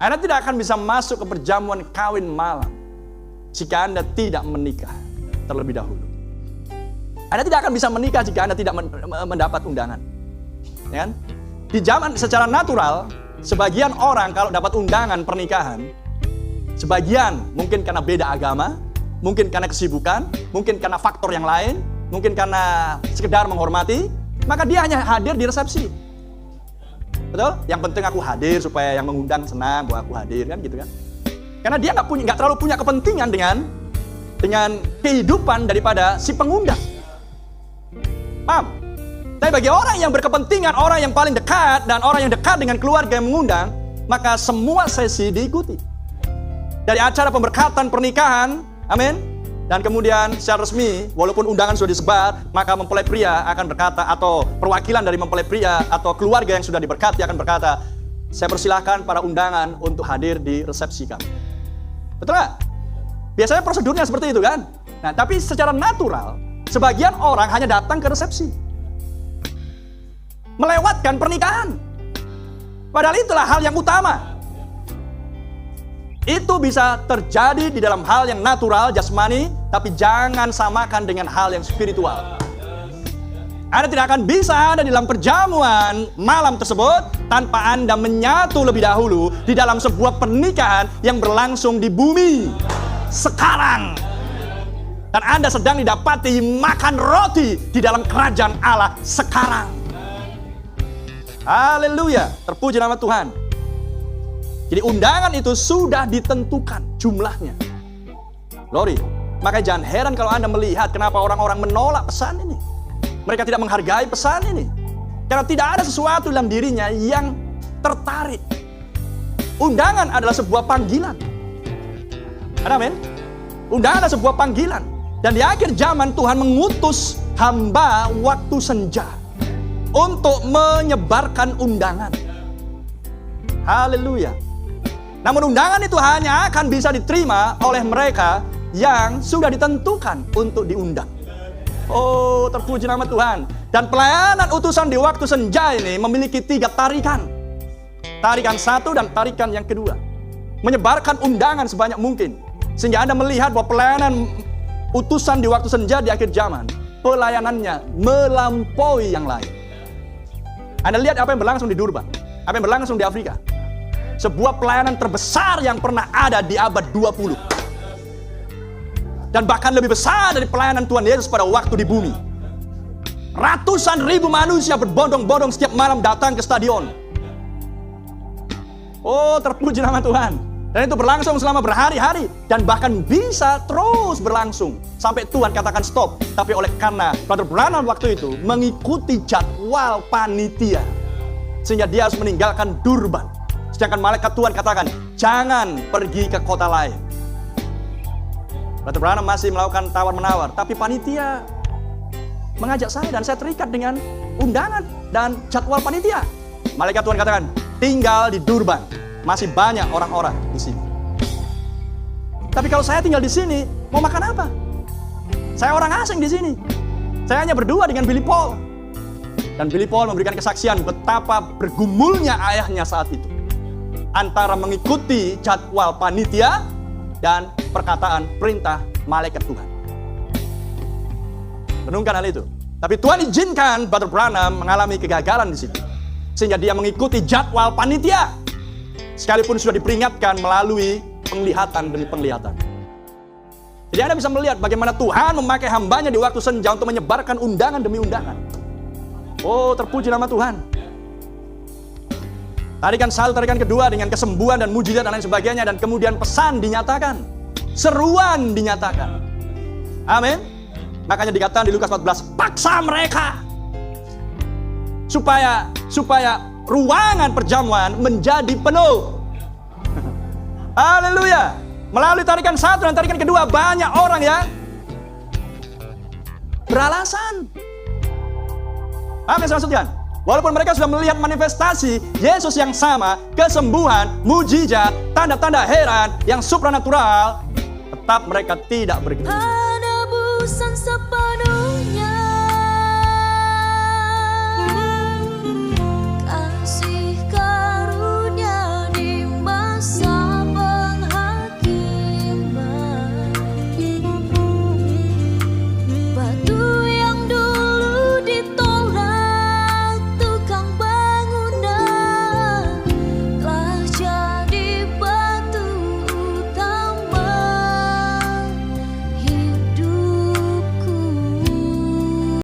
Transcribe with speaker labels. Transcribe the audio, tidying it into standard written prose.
Speaker 1: Anda tidak akan bisa masuk ke perjamuan kawin malam jika Anda tidak menikah terlebih dahulu. Anda tidak akan bisa menikah jika Anda tidak mendapat undangan. Ya kan? Di zaman secara natural, sebagian orang kalau dapat undangan pernikahan, sebagian mungkin karena beda agama, mungkin karena kesibukan, mungkin karena faktor yang lain, mungkin karena sekedar menghormati, maka dia hanya hadir di resepsi. Betul? Yang penting aku hadir supaya yang mengundang senang bahwa aku hadir, kan gitu kan? Karena dia nggak terlalu punya kepentingan dengan kehidupan daripada si pengundang. Paham? Tapi bagi orang yang berkepentingan, orang yang paling dekat dan orang yang dekat dengan keluarga yang mengundang, maka semua sesi diikuti. Dari acara pemberkatan pernikahan, amin. Dan kemudian secara resmi, walaupun undangan sudah disebar, maka mempelai pria akan berkata, atau perwakilan dari mempelai pria atau keluarga yang sudah diberkati akan berkata, saya persilahkan para undangan untuk hadir di resepsi kami. Betul nggak? Biasanya prosedurnya seperti itu kan? Nah, tapi secara natural, sebagian orang hanya datang ke resepsi, melewatkan pernikahan. Padahal itulah hal yang utama. Itu bisa terjadi di dalam hal yang natural, jasmani, tapi jangan samakan dengan hal yang spiritual. Anda tidak akan bisa ada di dalam perjamuan malam tersebut tanpa Anda menyatu lebih dahulu di dalam sebuah pernikahan yang berlangsung di bumi sekarang. Dan Anda sedang didapati makan roti di dalam kerajaan Allah sekarang. Haleluya, terpuji nama Tuhan. Jadi undangan itu sudah ditentukan jumlahnya. Glory. Makanya jangan heran kalau Anda melihat kenapa orang-orang menolak pesan ini. Mereka tidak menghargai pesan ini. Karena tidak ada sesuatu dalam dirinya yang tertarik. Undangan adalah sebuah panggilan. Amin. Undangan adalah sebuah panggilan. Dan di akhir zaman Tuhan mengutus hamba waktu senja untuk menyebarkan undangan. Haleluya. Namun undangan itu hanya akan bisa diterima oleh mereka yang sudah ditentukan untuk diundang. Oh, terpuji nama Tuhan. Dan pelayanan utusan di waktu senja ini memiliki 3 tarikan. Tarikan 1 dan tarikan yang kedua. Menyebarkan undangan sebanyak mungkin. Sehingga Anda melihat bahwa pelayanan utusan di waktu senja di akhir zaman, pelayanannya melampaui yang lain. Anda lihat apa yang berlangsung di Durban, apa yang berlangsung di Afrika. Sebuah pelayanan terbesar yang pernah ada di abad 20. Dan bahkan lebih besar dari pelayanan Tuhan Yesus pada waktu di bumi. Ratusan ribu manusia berbondong-bondong setiap malam datang ke stadion. Oh, terpuji nama Tuhan. Dan itu berlangsung selama berhari-hari. Dan bahkan bisa terus berlangsung sampai Tuhan katakan stop. Tapi oleh karena Brother Branham waktu itu mengikuti jadwal panitia, sehingga dia harus meninggalkan Durban. Sedangkan malaikat Tuhan katakan, jangan pergi ke kota lain. Brother Branham masih melakukan tawar-menawar, tapi panitia mengajak saya dan saya terikat dengan undangan dan jadwal panitia. Malaikat Tuhan katakan, tinggal di Durban, masih banyak orang-orang di sini. Tapi kalau saya tinggal di sini, mau makan apa? Saya orang asing di sini. Saya hanya berdua dengan Billy Paul. Dan Billy Paul memberikan kesaksian betapa bergumulnya ayahnya saat itu antara mengikuti jadwal panitia dan perkataan perintah malaikat Tuhan. Renungkan hal itu. Tapi Tuhan izinkan Brother Branham mengalami kegagalan di situ, sehingga dia mengikuti jadwal panitia, sekalipun sudah diperingatkan melalui penglihatan demi penglihatan. Jadi Anda bisa melihat bagaimana Tuhan memakai hambanya di waktu senja untuk menyebarkan undangan demi undangan. Oh, terpuji nama Tuhan. Tarikan 1, tarikan kedua dengan kesembuhan dan mujizat dan lain sebagainya. Dan kemudian pesan dinyatakan. Seruan dinyatakan. Amin. Makanya dikatakan di Lukas 14, paksa mereka. Supaya ruangan perjamuan menjadi penuh. Haleluya. Melalui tarikan 1 dan tarikan kedua, banyak orang yang beralasan. Amin, maksudnya. Walaupun mereka sudah melihat manifestasi Yesus yang sama, kesembuhan, mujizat, tanda-tanda heran yang supranatural, tetap mereka tidak bergerak.
Speaker 2: Penebusan sepenuh